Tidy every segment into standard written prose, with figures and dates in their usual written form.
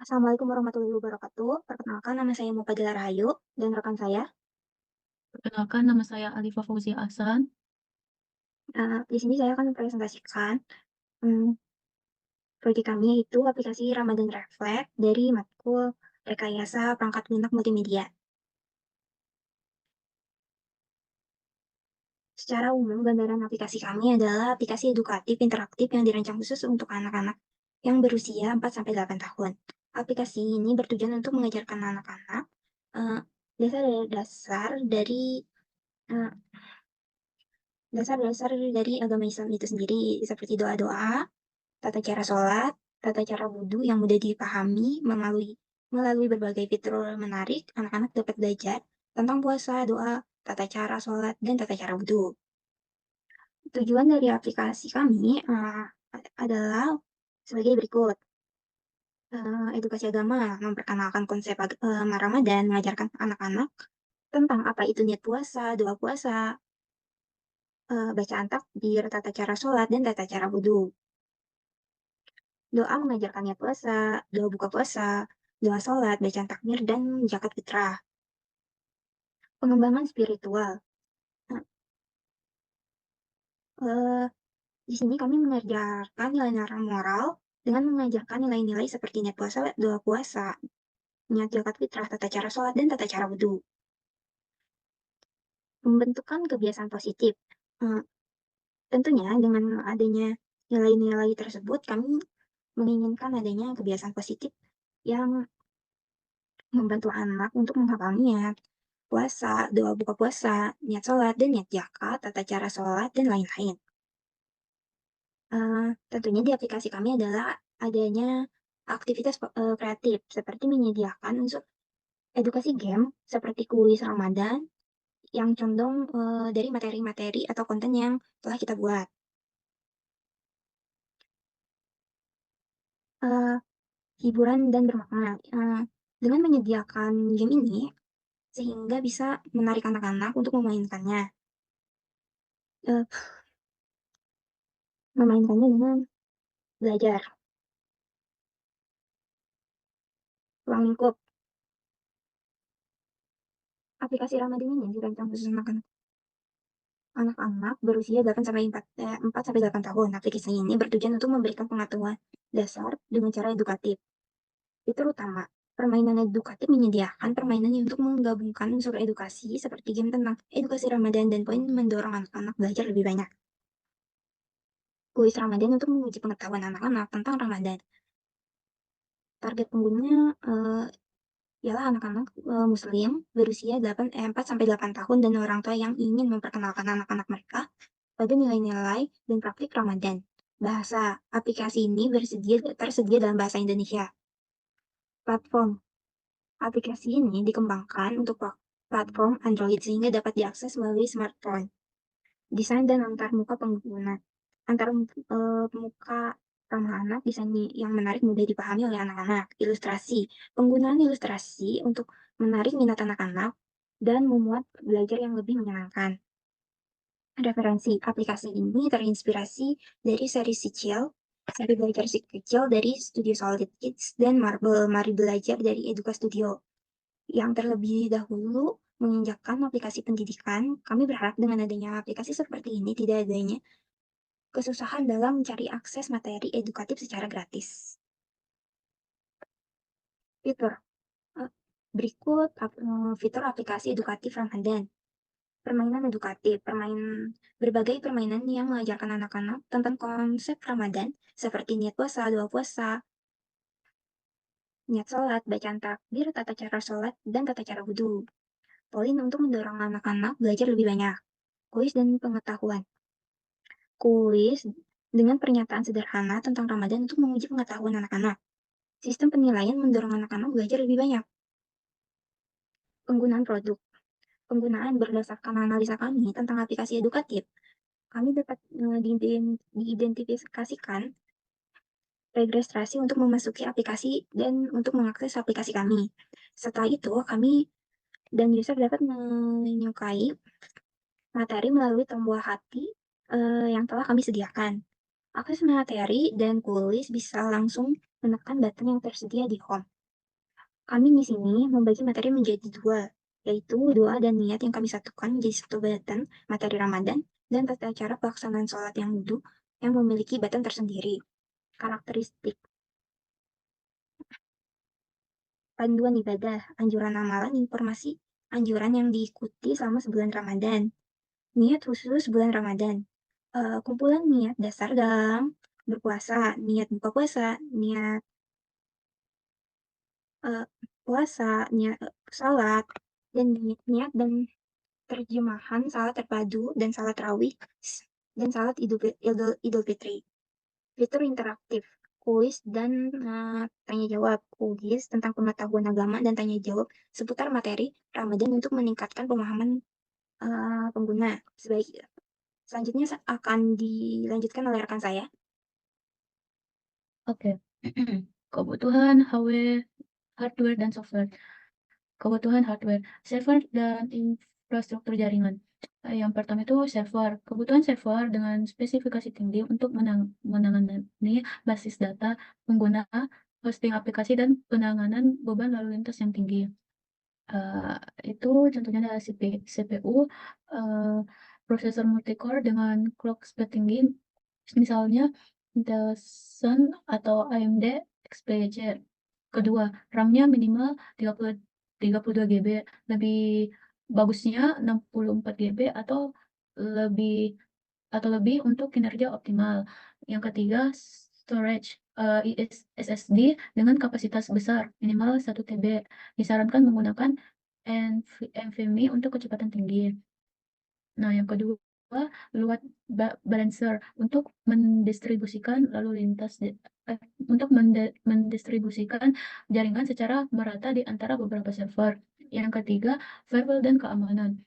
Assalamualaikum warahmatullahi wabarakatuh. Perkenalkan nama saya Mufadilah Rahayu dan rekan saya. Perkenalkan, nama saya Alifa Fauzia Ahsan. Di sini saya akan mempresentasikan mmm, proyek kami yaitu aplikasi Ramadan Reflect dari matkul Rekayasa Perangkat Lunak Multimedia. Secara umum, gambaran aplikasi kami adalah aplikasi edukatif interaktif yang dirancang khusus untuk anak-anak yang berusia 4 sampai 8 tahun. Aplikasi ini bertujuan untuk mengajarkan anak-anak, eee, dasar-dasar dari, eee dasar-dasar dari agama Islam itu sendiri, seperti doa-doa, tata cara sholat, tata cara wudhu yang mudah dipahami melalui berbagai fitur menarik, anak-anak dapat belajar tentang puasa, doa, tata cara sholat, dan tata cara wudhu. Tujuan dari aplikasi kami adalah sebagai berikut. Edukasi agama, memperkenalkan konsep Ramadan, mengajarkan anak-anak tentang apa itu niat puasa, doa puasa, bacaan takbir, tata cara sholat, dan tata cara wudhu. Doa mengajarkan niat puasa, doa buka puasa, doa sholat, bacaan takbir, dan zakat fitrah. Pengembangan spiritual. Nah, eee, di sini kami mengajarkan nilai-nilai moral dengan mengajarkan nilai-nilai seperti niat puasa, doa puasa, niat zakat fitrah, tata cara sholat, dan tata cara wudhu. Pembentukan kebiasaan positif. Eee, Tentunya dengan adanya nilai-nilai tersebut, kami menginginkan adanya kebiasaan positif yang membantu anak untuk menghafal niat puasa, doa buka puasa, niat sholat, dan niat zakat, tata cara sholat, dan lain-lain. Tentunya di aplikasi kami adalah adanya aktivitas kreatif, seperti menyediakan unsur edukasi game seperti kuis Ramadan yang condong dari materi-materi atau konten yang telah kita buat. Eee, Hiburan dan bermakna, dengan menyediakan game ini, sehingga bisa menarik anak-anak untuk eee, memainkannya dengan belajar, ruang lingkup. Aplikasi Ramadan ini dirancang khusus anak-anak berusia 4 sampai 8 tahun. Aplikasi ini bertujuan untuk memberikan pengetahuan dasar dengan cara edukatif. Fitur utama, permainan edukatif menyediakan permainan yang untuk menggabungkan unsur edukasi seperti game tentang edukasi Ramadan dan poin mendorong anak-anak belajar lebih banyak. Kuis Ramadan untuk menguji pengetahuan anak-anak tentang Ramadan. Target pengguna ialah anak-anak muslim berusia 4 sampai 8 tahun dan orang tua yang ingin memperkenalkan anak-anak mereka pada nilai-nilai dan praktik Ramadan. Bahasa aplikasi ini tersedia dalam bahasa Indonesia. Platform aplikasi ini dikembangkan untuk platform Android sehingga dapat diakses melalui smartphone. Desain dan antarmuka pengguna. Muka ramah anak, desain yang menarik mudah dipahami oleh anak-anak. Ilustrasi. Penggunaan ilustrasi untuk menarik minat anak-anak dan memuat belajar yang lebih menyenangkan. Referensi aplikasi ini terinspirasi dari seri belajar si kecil dari Studio Solid Kids dan Marble Mari Belajar dari Eduka Studio. Yang terlebih dahulu menginjakkan aplikasi pendidikan, kami berharap dengan adanya aplikasi seperti ini tidak adanya kesusahan dalam mencari akses materi edukatif secara gratis. Fitur, eee, berikut fitur aplikasi edukatif Ramadan. Permainan edukatif, berbagai permainan yang mengajarkan anak-anak tentang konsep Ramadan seperti niat puasa, doa puasa, niat sholat, bacaan takbir, tata cara sholat, dan tata cara wudhu. Poin untuk mendorong anak-anak belajar lebih banyak. Kuis dan pengetahuan. Kuis dengan pernyataan sederhana tentang Ramadan untuk menguji pengetahuan anak-anak. Sistem penilaian mendorong anak-anak belajar lebih banyak. Penggunaan produk. Penggunaan berdasarkan analisa kami tentang aplikasi edukatif, kami dapat diidentifikasikan registrasi untuk memasuki aplikasi dan untuk mengakses aplikasi kami. Setelah itu, kami dan user dapat menyukai materi melalui tombol hati yang telah kami sediakan. Akses materi dan kuis bisa langsung menekan button yang tersedia di home. Kami di sini membagi materi menjadi dua, yaitu doa dan niat yang kami satukan menjadi satu button, materi Ramadan, dan tata cara pelaksanaan sholat yang wudhu yang memiliki button tersendiri. Karakteristik panduan ibadah, anjuran amalan, informasi, anjuran yang diikuti selama sebulan Ramadan. Niat khusus bulan Ramadan. Kumpulan niat dasar dalam berpuasa, niat buka puasa, niat eh, puasa, niat salat, dan niat dan terjemahan salat terpadu dan salat rawih dan salat Idul Fitri. Fitur interaktif, kuis dan tanya jawab, kuis tentang pengetahuan agama dan tanya jawab seputar materi Ramadan untuk meningkatkan pemahaman pengguna. Selanjutnya akan dilanjutkan oleh rekan saya. Oke. Kebutuhan hardware dan software. Kebutuhan hardware, server dan infrastruktur jaringan. Yang pertama itu server. Kebutuhan server dengan spesifikasi tinggi untuk menangani basis data pengguna, hosting aplikasi, dan penanganan beban lalu lintas yang tinggi. Eh, itu contohnya adalah CPU, eh, prosesor multicore dengan clock speed tinggi, misalnya Intel Sun atau AMD XPG. Kedua, RAM-nya minimal 32 GB, lebih bagusnya 64 GB lebih lebih untuk kinerja optimal. Yang ketiga, storage, SSD dengan kapasitas besar, minimal 1 TB. Disarankan menggunakan NVMe untuk kecepatan tinggi. Nah, yang kedua, load balancer untuk mendistribusikan lalu lintas untuk mendistribusikan jaringan secara merata di antara beberapa server. Yang ketiga, firewall dan keamanan.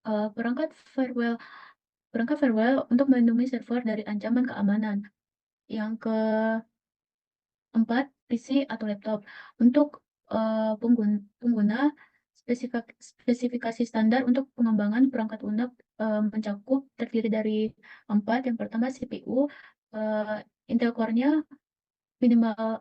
Eh, perangkat firewall Perangkat firewall untuk melindungi server dari ancaman keamanan. Yang keempat, PC atau laptop. Untuk pengguna, spesifikasi standar untuk pengembangan perangkat lunak mencakup terdiri dari empat. Yang pertama CPU, Intel Core-nya minimal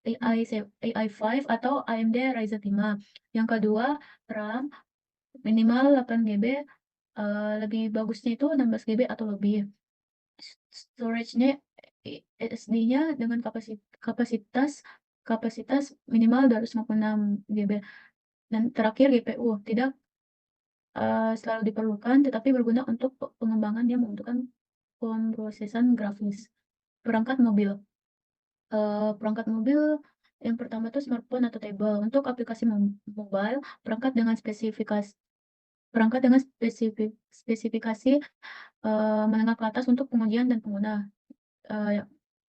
AI5 atau AMD Ryzen 5. Yang kedua, RAM minimal 8 GB, lebih bagusnya itu 16 GB atau lebih. Storage-nya, SSD-nya dengan kapasitas kapasitas minimal 256 GB. Dan terakhir GPU tidak selalu diperlukan, tetapi berguna untuk pengembangan yang membutuhkan pemrosesan grafis. Perangkat mobil. Perangkat mobil yang pertama itu smartphone atau tablet. Untuk aplikasi mobile, perangkat dengan spesifikasi menengah ke atas untuk pengujian dan pengguna. Eh,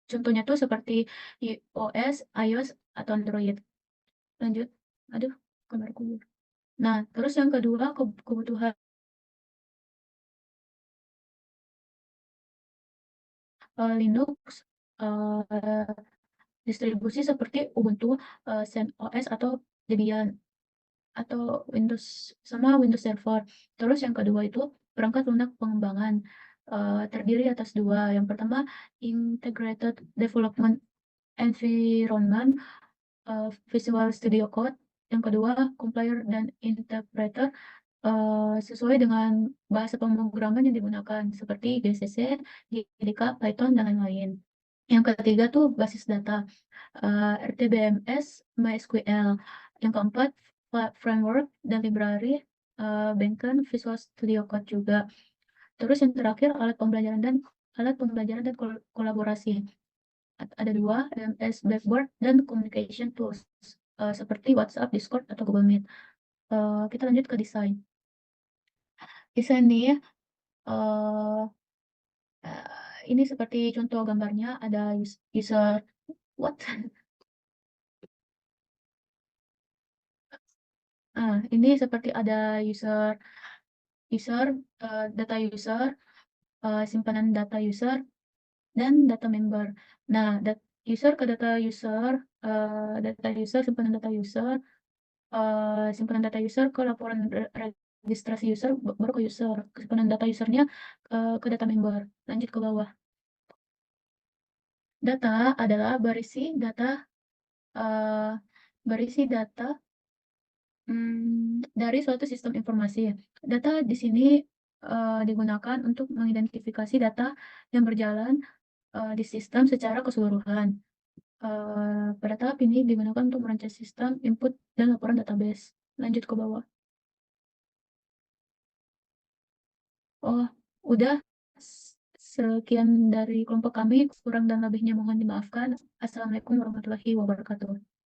Contohnya tuh seperti iOS, iOS atau Android. Lanjut. Aduh, kamarku. Nah, terus yang kedua, kebutuhan Linux, eh, distribusi seperti Ubuntu, CentOS atau Debian atau Windows Server. Terus yang kedua itu perangkat lunak pengembangan, terdiri atas dua. Yang pertama, Integrated Development Environment, Visual Studio Code. Yang kedua, compiler dan interpreter sesuai dengan bahasa pemrograman yang digunakan seperti GCC, JDK, Python, dan lain-lain. Yang ketiga tuh basis data, RTBMS, MySQL. Yang keempat, framework dan library, Beacon, Visual Studio Code juga. Terus yang terakhir, alat pembelajaran dan kolaborasi. Ada dua, MS Blackboard dan communication tools, seperti WhatsApp, Discord, atau Google Meet. Kita lanjut ke desain. Desain nih, eh ini seperti contoh gambarnya, ada user what? Ini seperti ada user user data user, simpanan data user, dan data member. Nah, user ke data user, simpanan data user, simpanan data user ke laporan registrasi user, baru ke user, simpanan data usernya ke data member. Lanjut ke bawah. Data adalah eee, berisi data, dari suatu sistem informasi. Data di sini, digunakan untuk mengidentifikasi data yang berjalan, di sistem secara keseluruhan. Pada tahap ini digunakan untuk merancang sistem input dan laporan database. Lanjut ke bawah. Oh, udah. Sekian dari kelompok kami, kurang dan lebihnya mohon dimaafkan. Assalamualaikum warahmatullahi wabarakatuh.